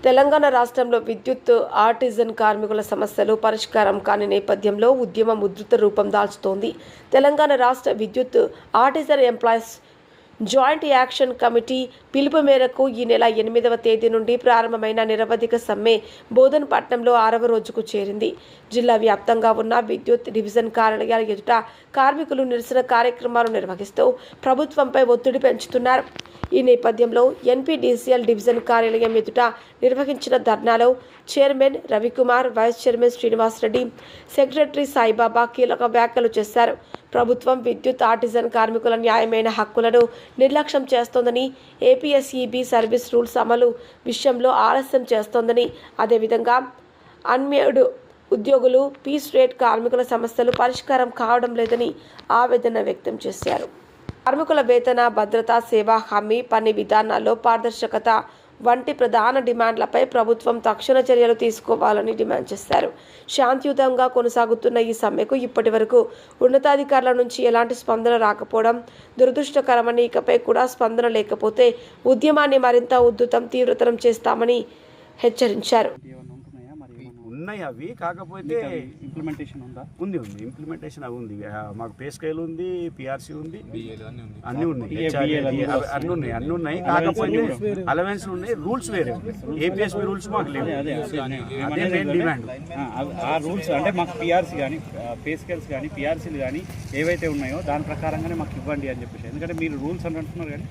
తెలంగాణ రాష్ట్రంలో విద్యుత్ ఆర్టిజన్ కార్మికుల సమస్యలు పరిష్కారం కాని నేపథ్యంలో ఉద్యమం ఉధృత రూపం దాల్చుతోంది. తెలంగాణ రాష్ట్ర విద్యుత్ artisan employees joint action committee పిలుపు మేరకు ఈ నెల 8వ తేదీ నుండి ప్రారంభమైన నిరవధిక సమ్మె బోధనపట్నంలో 6వ రోజుకు చేరింది. జిల్లా వ్యాప్తంగా ఉన్న విద్యుత్ డివిజన్ కార్యాలయాల ఎదుట కార్మికులు నిరసన కార్యక్రమాలు నిర్వహిస్తూ ప్రభుత్వంపై ఒత్తిడి పెంచుతున్నారు. ఈ నేపథ్యంలో ఎన్పీడీసీఎల్ డివిజన్ కార్యాలయం ఎదుట నిర్వహించిన ధర్నాలో chairman Ravikumar, vice chairman Srinivas Reddy, secretary Saibaba కీలక వ్యాఖ్యలు చేశారు. ప్రభుత్వం విద్యుత్ ఆర్టిజన్ కార్మికుల న్యాయమైన హక్కులను నిర్లక్ష్యం చేస్తోందని, ఏపీఎస్ఈబీ సర్వీస్ రూల్స్ అమలు విషయంలో ఆలస్యం చేస్తోందని, అదేవిధంగా అన్మేడ్ ఉద్యోగులు, పీస్ రేట్ కార్మికుల సమస్యలు పరిష్కారం కావడం లేదని ఆవేదన వ్యక్తం చేశారు. కార్మికుల వేతన, భద్రత, సేవా హామీ, పని విధానాల్లో పారదర్శకత వంటి ప్రధాన డిమాండ్లపై ప్రభుత్వం తక్షణ చర్యలు తీసుకోవాలని డిమాండ్ చేశారు. శాంతియుతంగా కొనసాగుతున్న ఈ సమ్మెకు ఇప్పటి వరకు ఉన్నతాధికారుల నుంచి ఎలాంటి స్పందన రాకపోవడం దురదృష్టకరమని, ఇకపై కూడా స్పందన లేకపోతే ఉద్యమాన్ని మరింత ఉధృతం, తీవ్రతరం చేస్తామని హెచ్చరించారు. ఉన్నాయి అవి, కాకపోతే ఇంప్లిమెంటేషన్ ఉందా? ఉంది ఇంప్లిమెంటేషన్ అవి ఉంది. మాకు పే స్కేల్ ఉంది, పిఆర్సీ ఉంది, అన్నీ ఉన్నాయి, అన్నీ ఉన్నాయి. కాకపోతే అలవెన్స్ ఉన్నాయి, రూల్స్ వేరే, ఏపీఎస్పీ రూల్స్ మాకు లేవు. అదే డిమాండ్. ఆ రూల్స్ అంటే మాకు పిఆర్సీ కానీ, పే స్కేల్స్ కానీ, పిఆర్సీలు కానీ ఏవైతే ఉన్నాయో దాని ప్రకారంగానే మాకు ఇవ్వండి అని చెప్పేసి. ఎందుకంటే మీరు రూల్స్ అని అంటున్నారు కానీ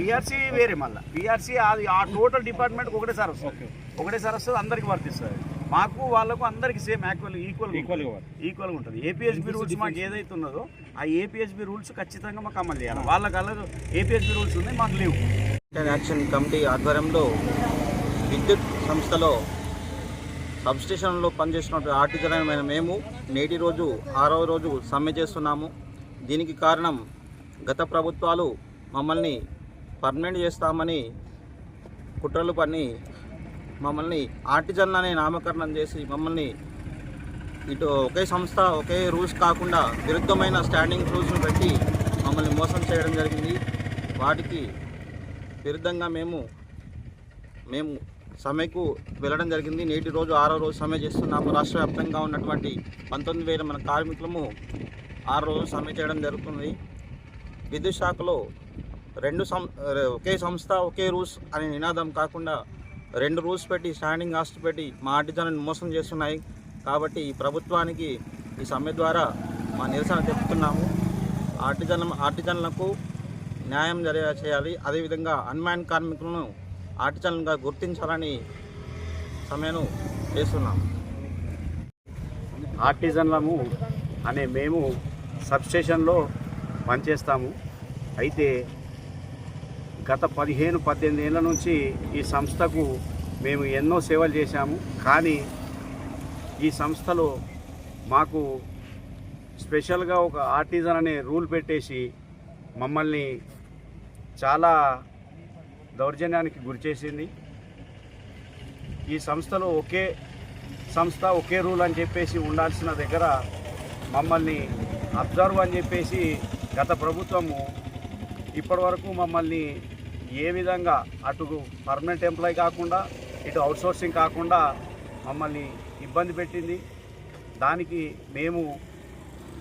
పిఆర్సీ వేరే. మళ్ళీ పిఆర్సీ అది ఆ టోటల్ డిపార్ట్మెంట్కి ఒకటేసారి వస్తుంది, అందరికి వర్తిస్తుంది. మాకు వాళ్ళకు అందరికి సేమ్ ఈక్వల్గా ఉంటుంది. ఏపీఎస్బీ రూల్స్ మాకు ఏదైతే ఉన్నదో ఆ ఏపీఎస్బీ రూల్స్ ఖచ్చితంగా మాకు అమలు చేయాలి. వాళ్ళకి ఏపీఎస్బీ రూల్స్ ఉన్నాయి, మాకు లేవు. యాక్షన్ కమిటీ ఆధ్వర్యంలో విద్యుత్ సంస్థలో సబ్స్టేషన్లో పనిచేస్తున్న ఆర్టిజన్ మేము నేటి రోజు 6వ రోజు సమ్మె చేస్తున్నాము. దీనికి కారణం గత ప్రభుత్వాలు మమ్మల్ని పర్మనెంట్ చేస్తామని కుట్రలు పని మమ్మల్ని ఆర్టిజన్ అనే నామకరణం చేసి మమ్మల్ని ఇటు ఒకే సంస్థ ఒకే రూల్స్ కాకుండా విరుద్ధమైన స్టాండింగ్ రూల్స్ను పెట్టి మమ్మల్ని మోసం చేయడం జరిగింది. వాటికి విరుద్ధంగా మేము సమ్మెకు వెళ్ళడం జరిగింది. నేటి రోజు 6వ రోజు సమ్మె చేస్తున్నాము. రాష్ట్ర వ్యాప్తంగా ఉన్నటువంటి 19,000 మన కార్మికులము 6 రోజులు సమ్మె చేయడం జరుగుతుంది. విద్యుత్ శాఖలో ఒకే సంస్థ ఒకే రూల్స్ అనే నినాదం కాకుండా 2 రూల్స్ పెట్టి స్టాండింగ్ హాస్ట్ పెట్టి మా ఆర్టిజన్లను మోసం చేస్తున్నాయి. కాబట్టి ఈ ప్రభుత్వానికి ఈ సమ్మె ద్వారా మా నిరసన తెలుపుతున్నాము. ఆర్టిజన్లకు న్యాయం చేయాలి. అదేవిధంగా అన్మ్యాన్ కార్మికులను ఆర్టిజన్గా గుర్తించాలని సమ్మెను చేస్తున్నాము. ఆర్టిజన్లము అనే మేము సబ్స్టేషన్లో పనిచేస్తాము. అయితే గత 15-18 ఏళ్ళ నుంచి ఈ సంస్థకు మేము ఎన్నో సేవలు చేశాము. కానీ ఈ సంస్థలో మాకు స్పెషల్గా ఒక ఆర్టిజన్ అనే రూల్ పెట్టేసి మమ్మల్ని చాలా దౌర్జన్యానికి గురిచేసింది. ఈ సంస్థలో ఒకే రూల్ అని చెప్పేసి ఉండాల్సిన దగ్గర మమ్మల్ని అబ్జర్వ్ అని చెప్పేసి గత ప్రభుత్వము ఇప్పటి వరకు మమ్మల్ని ఏ విధంగా అటు పర్మనెంట్ ఎంప్లాయీ కాకుండా ఇటు అవుట్సోర్సింగ్ కాకుండా మమ్మల్ని ఇబ్బంది పెట్టింది. దానికి మేము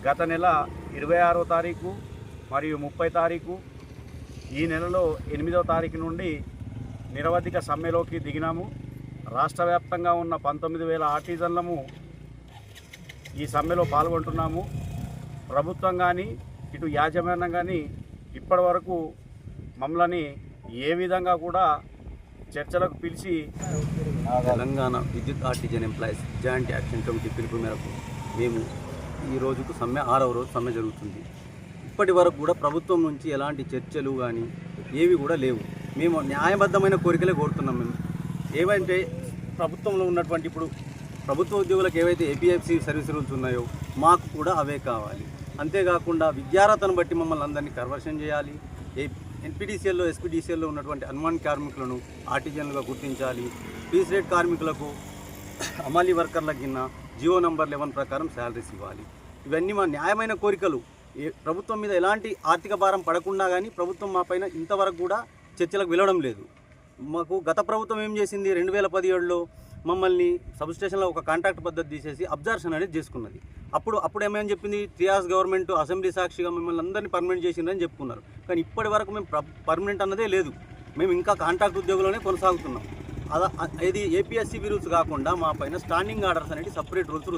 గత నెల 26వ తారీఖు మరియు 30వ తారీఖు, ఈ నెలలో 8వ తారీఖు నుండి నిరవధిక సమ్మెలోకి దిగినాము. రాష్ట్ర వ్యాప్తంగా ఉన్న 19,000 ఆర్టిజన్లము ఈ సమ్మెలో పాల్గొంటున్నాము. ప్రభుత్వం కానీ ఇటు యాజమాన్యం కానీ ఇప్పటి వరకు మమ్మల్ని ఏ విధంగా కూడా చర్చలకు పిలిచి తెలంగాణ విద్యుత్ artisan employees joint action committee పిలుపు మేరకు మేము ఈ రోజుకు 6వ రోజు సమ్మె జరుగుతుంది. ఇప్పటి వరకు కూడా ప్రభుత్వం నుంచి ఎలాంటి చర్చలు కానీ ఏవి కూడా లేవు. మేము న్యాయబద్ధమైన కోరికలే కోరుతున్నాం. మేము ఏవంటే ప్రభుత్వంలో ఉన్నటువంటి ఇప్పుడు ప్రభుత్వ ఉద్యోగులకు ఏవైతే ఏపీఎఫ్సీ సర్వీస్ రూల్స్ ఉన్నాయో మాకు కూడా అవే కావాలి. అంతేకాకుండా విద్యార్హతను బట్టి మమ్మల్ని అందరినీ కన్వర్షన్ చేయాలి. ఎన్పీడీసీఎల్లో ఎస్పీడీసీఎల్లో ఉన్నటువంటి అన్మాన్ కార్మికులను ఆర్టిజన్లుగా గుర్తించాలి. పీస్ రేట్ కార్మికులకు అమలీ వర్కర్లకు కింద జియో నంబర్ 11 ప్రకారం శాలరీస్ ఇవ్వాలి. ఇవన్నీ మా న్యాయమైన కోరికలు. ప్రభుత్వం మీద ఎలాంటి ఆర్థిక భారం పడకుండా కానీ ప్రభుత్వం మా పైన ఇంతవరకు కూడా చర్చలకు వెళ్ళడం లేదు. మాకు గత ప్రభుత్వం ఏం చేసింది, 2017లో మమ్మల్ని సబ్స్టేషన్లో ఒక కాంట్రాక్ట్ పద్ధతి తీసేసి అబ్జర్షన్ అనేది చేసుకున్నది. అప్పుడు ఏమని చెప్పింది, టీఆర్ఎస్ గవర్నమెంట్ అసెంబ్లీ సాక్షిగా మిమ్మల్ని అందరినీ పర్మనెంట్ చేసిందని చెప్పుకున్నారు. కానీ ఇప్పటి వరకు మేము పర్మనెంట్ అన్నదే లేదు. మేము ఇంకా కాంట్రాక్ట్ ఉద్యోగంలోనే కొనసాగుతున్నాం. ఇది ఏపీఎస్సీ రూల్స్ కాకుండా మా పైన స్టాండింగ్ ఆర్డర్స్ అనేవి సపరేట్ రూల్స్